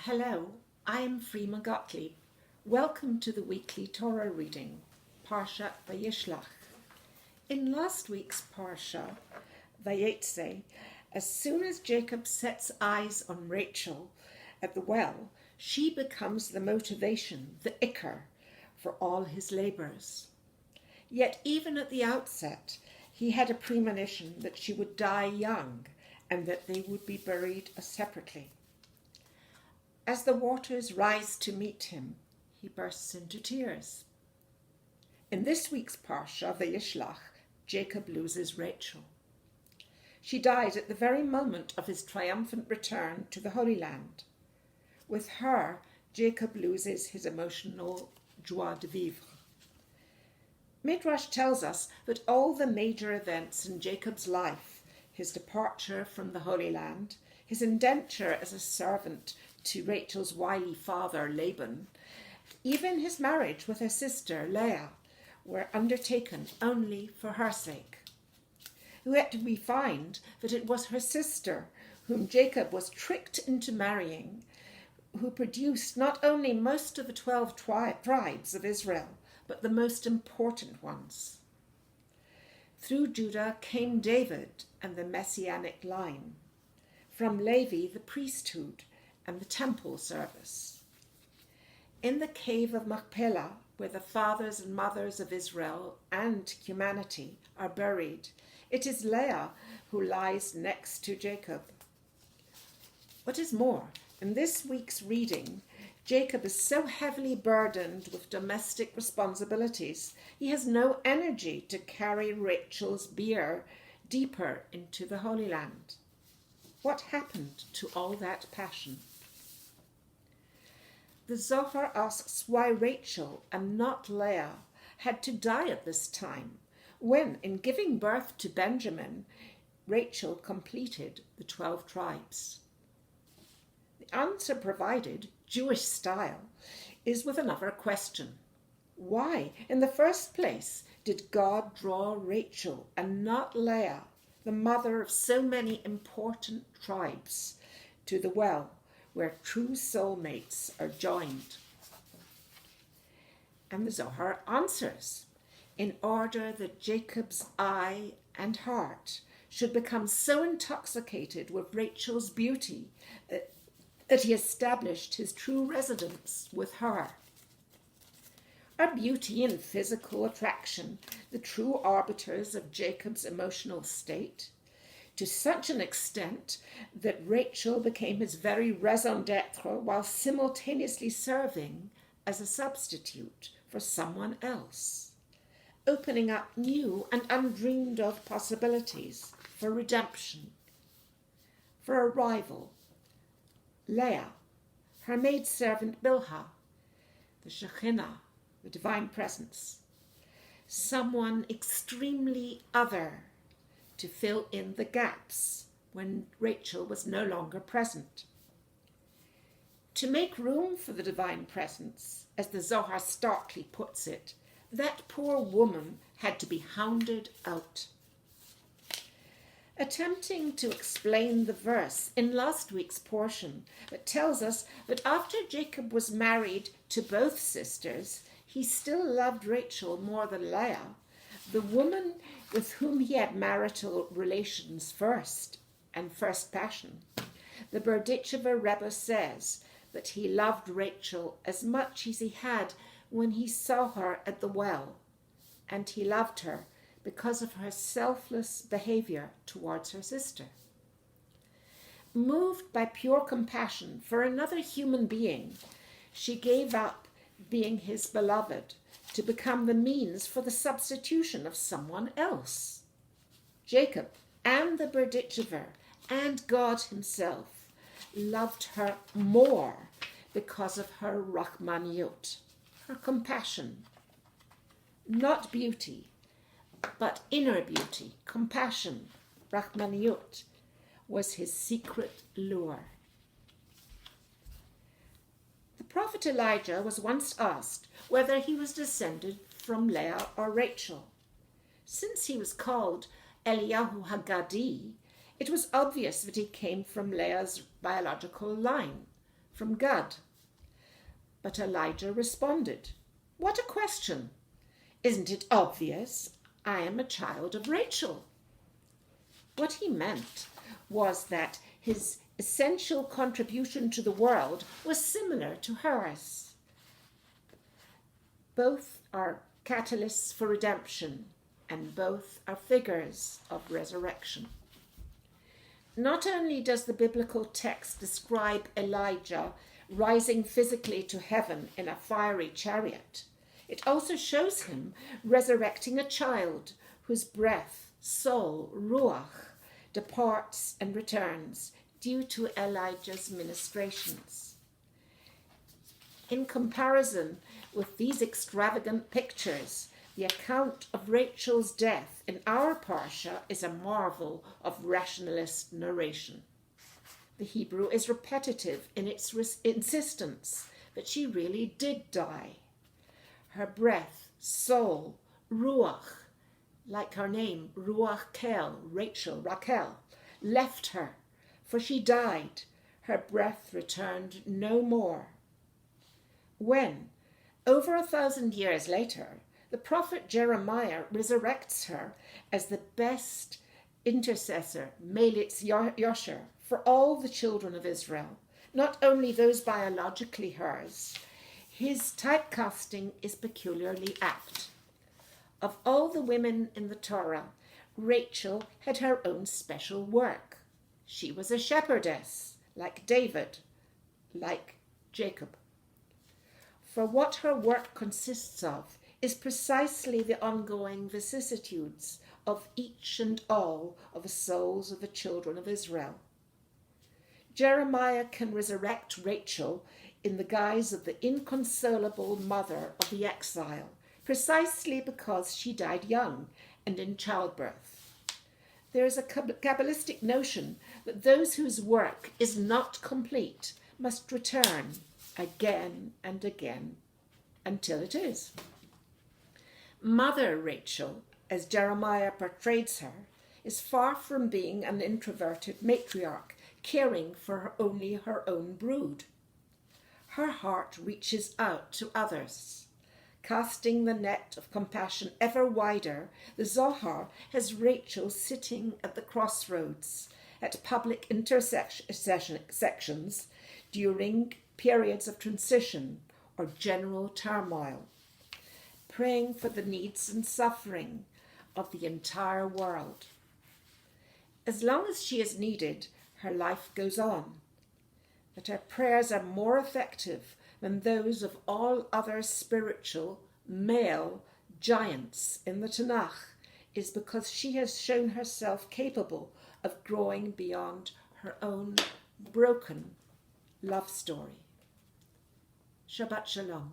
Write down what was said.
Hello, I'm Freema Gottlieb. Welcome to the weekly Torah reading, Parsha Vayishlach. In last week's Parsha, Vayetze, as soon as Jacob sets eyes on Rachel at the well, she becomes the motivation, the ikar, for all his labors. Yet even at the outset, he had a premonition that she would die young and that they would be buried separately. As the waters rise to meet him, he bursts into tears. In this week's Parsha, Vayishlach, Jacob loses Rachel. She died at the very moment of his triumphant return to the Holy Land. With her, Jacob loses his emotional joie de vivre. Midrash tells us that all the major events in Jacob's life, his departure from the Holy Land, his indenture as a servant to Rachel's wily father Laban, even his marriage with her sister Leah, were undertaken only for her sake. Yet we find that it was her sister whom Jacob was tricked into marrying, who produced not only most of the 12 tribes of Israel, but the most important ones. Through Judah came David and the messianic line. From Levi, the priesthood and the temple service. In the cave of Machpelah, where the fathers and mothers of Israel and humanity are buried, it is Leah who lies next to Jacob. What is more, in this week's reading, Jacob is so heavily burdened with domestic responsibilities, he has no energy to carry Rachel's bier deeper into the Holy Land. What happened to all that passion? The Zohar asks why Rachel and not Leah had to die at this time, when, in giving birth to Benjamin, Rachel completed the 12 tribes. The answer provided, Jewish style, is with another question. Why, in the first place, did God draw Rachel and not Leah, the mother of so many important tribes, to the well, where true soulmates are joined? And the Zohar answers, in order that Jacob's eye and heart should become so intoxicated with Rachel's beauty that he established his true residence with her. Are beauty and physical attraction the true arbiters of Jacob's emotional state? To such an extent that Rachel became his very raison d'etre while simultaneously serving as a substitute for someone else, opening up new and undreamed of possibilities for redemption. For a rival, Leah, her maidservant Bilhah, the Shekhinah, the divine presence, someone extremely other to fill in the gaps when Rachel was no longer present. To make room for the divine presence, as the Zohar starkly puts it, that poor woman had to be hounded out. Attempting to explain the verse in last week's portion that tells us that after Jacob was married to both sisters, he still loved Rachel more than Leah, the woman with whom he had marital relations first passion. The Berditchever Rebbe says that he loved Rachel as much as he had when he saw her at the well, and he loved her because of her selfless behavior towards her sister. Moved by pure compassion for another human being, she gave up being his beloved to become the means for the substitution of someone else. Jacob and the Berditchever and God himself loved her more because of her rachmaniyut, her compassion. Not beauty, but inner beauty, compassion, rachmaniyut, was his secret lure. The prophet Elijah was once asked whether he was descended from Leah or Rachel. Since he was called Eliyahu Hagadi, it was obvious that he came from Leah's biological line, from God. But Elijah responded, "What a question! Isn't it obvious I am a child of Rachel?" What he meant was that his essential contribution to the world was similar to hers. Both are catalysts for redemption, and both are figures of resurrection. Not only does the biblical text describe Elijah rising physically to heaven in a fiery chariot, it also shows him resurrecting a child whose breath, soul, ruach, departs and returns due to Elijah's ministrations. In comparison with these extravagant pictures, the account of Rachel's death in our Parsha is a marvel of rationalist narration. The Hebrew is repetitive in its insistence that she really did die. Her breath, soul, ruach, like her name, Ruach Kel, Rachel, left her, for she died. Her breath returned no more. When, over 1,000 years later, the prophet Jeremiah resurrects her as the best intercessor, Melitz Yosher, for all the children of Israel, not only those biologically hers, his typecasting is peculiarly apt. Of all the women in the Torah, Rachel had her own special work. She was a shepherdess, like David, like Jacob. For what her work consists of is precisely the ongoing vicissitudes of each and all of the souls of the children of Israel. Jeremiah can resurrect Rachel in the guise of the inconsolable mother of the exile, precisely because she died young and in childbirth. There is a Kabbalistic notion that those whose work is not complete must return again and again until it is. Mother Rachel, as Jeremiah portrays her, is far from being an introverted matriarch caring for only her own brood. Her heart reaches out to others. Casting the net of compassion ever wider, the Zohar has Rachel sitting at the crossroads, at public intersections during periods of transition or general turmoil, praying for the needs and suffering of the entire world. As long as she is needed, her life goes on. But her prayers are more effective than those of all other spiritual male giants in the Tanakh is because she has shown herself capable of growing beyond her own broken love story. Shabbat Shalom.